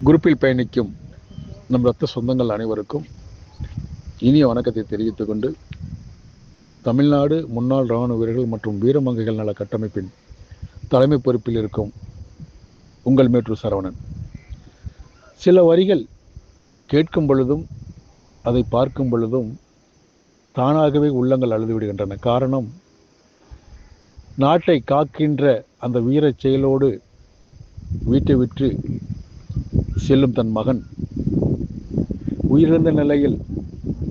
குரூப்பில் பயணிக்கும் நம் இரத்த சொந்தங்கள் அனைவருக்கும் இனிய வணக்கத்தை தெரிவித்துக் கொண்டு, தமிழ்நாடு முன்னாள் இராணுவ வீரர்கள் மற்றும் வீரமங்கைகள் நல கட்டமைப்பின் தலைமை பொறுப்பில் இருக்கும் உங்கள் மேட்டூர் சரவணன். சில வரிகள் கேட்கும் பொழுதும் அதை பார்க்கும் பொழுதும் தானாகவே உள்ளங்கள் அழுது விடுகின்றன. காரணம், நாட்டை காக்கின்ற அந்த வீரச் செயலோடு வீட்டை விட்டு செல்லும் தன் மகன் உயிரிழந்த நிலையில்,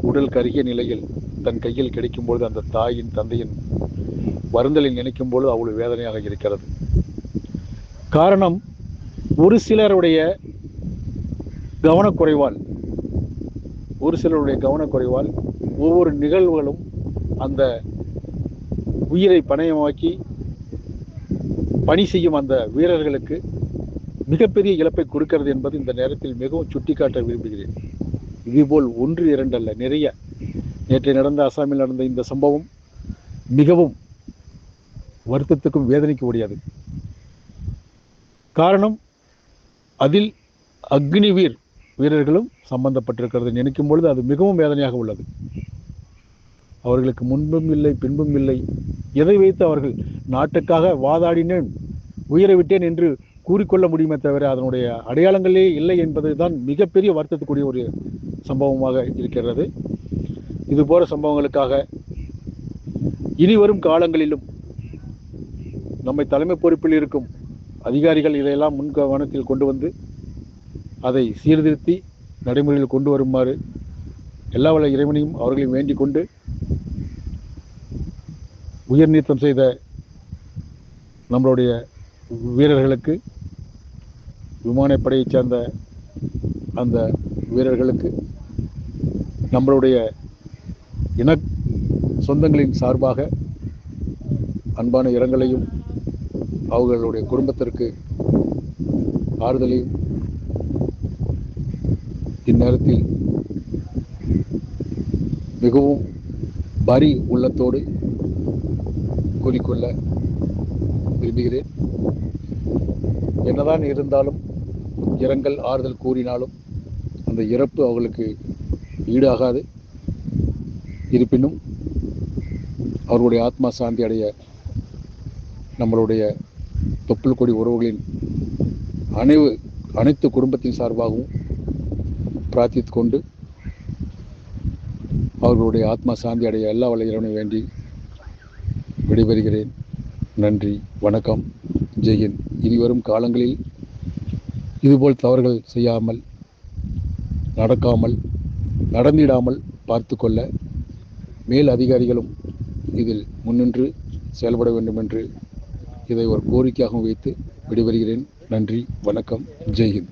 உடல் கருகிய நிலையில் தன் கையில் கிடைக்கும்பொழுது அந்த தாயின் தந்தையின் வருந்தலை நினைக்கும் பொழுது அவ்வளவு வேதனையாக இருக்கிறது. காரணம், ஒரு சிலருடைய கவனக்குறைவால் ஒவ்வொரு நிகழ்வுகளும் அந்த உயிரை பணயமாக்கி பணி செய்யும் அந்த வீரர்களுக்கு மிகப்பெரிய இழப்பை கொடுக்கிறது என்பது இந்த நேரத்தில் மிகவும் சுட்டிக்காட்ட விரும்புகிறேன். இதுபோல் ஒன்று இரண்டு அல்ல, நிறைய. நேற்று நடந்த அசாமில் நடந்த இந்த சம்பவம் மிகவும் வருத்தத்துக்கும் வேதனைக்கு உடையது. காரணம், அதில் அக்னிவீர் வீரர்களும் சம்பந்தப்பட்டிருக்கிறது. நினைக்கும் பொழுது அது மிகவும் வேதனையாக உள்ளது. அவர்களுக்கு முன்பும் இல்லை பின்பும் இல்லை. எதை வைத்து அவர்கள் நாட்டுக்காக வாதாடினேன், உயிரை விட்டேன் என்று கூறிக்கொள்ள முடியுமே தவிர அதனுடைய அடையாளங்களே இல்லை என்பது தான் மிகப்பெரிய வருத்தத்துக்குரிய ஒரு சம்பவமாக இருக்கிறது. இதுபோல சம்பவங்களுக்காக இனி வரும் காலங்களிலும் நம்மை தலைமை பொறுப்பில் இருக்கும் அதிகாரிகள் இதையெல்லாம் முன்கவனத்தில் கொண்டு வந்து அதை சீர்திருத்தி நடைமுறையில் கொண்டு வருமாறு எல்லா வல்ல இறைவனையும் அவர்களையும் வேண்டிக் கொண்டு, உயிர் நீத்தம் செய்த நம்மளுடைய வீரர்களுக்கு, விமானப்படையைச் சேர்ந்த அந்த வீரர்களுக்கு நம்மளுடைய இன சொந்தங்களின் சார்பாக அன்பான இரங்கலையும் அவர்களுடைய குடும்பத்திற்கு ஆறுதலையும் இந்நேரத்தில் மிகவும் பாரி உள்ளத்தோடு கூறிக்கொள்ள விரும்புகிறேன். என்னதான் இருந்தாலும், இரங்கல் ஆறுதல் கூறினாலும் அந்த இறப்பு அவர்களுக்கு ஈடாகாது. இருப்பினும் அவர்களுடைய ஆத்மா சாந்தி அடைய நம்மளுடைய தொப்புள் கொடி உறவுகளின் அனைத்து குடும்பத்தின் சார்பாகவும் பிரார்த்தித்து கொண்டு, அவர்களுடைய ஆத்மா சாந்தி அடைய எல்லா வல்ல இறைவனை வேண்டி விடைபெறுகிறேன். நன்றி, வணக்கம், ஜெய்ஹிந்த். இனிவரும் காலங்களில் இதுபோல் தவறுகள் செய்யாமல், நடந்திடாமல் பார்த்து கொள்ள மேல் அதிகாரிகளும் இதில் முன்னின்று செயல்பட வேண்டும் என்று இதை ஒரு கோரிக்கையாக வைத்து விடைபெறுகிறேன். நன்றி, வணக்கம், ஜெய்ஹிந்த்.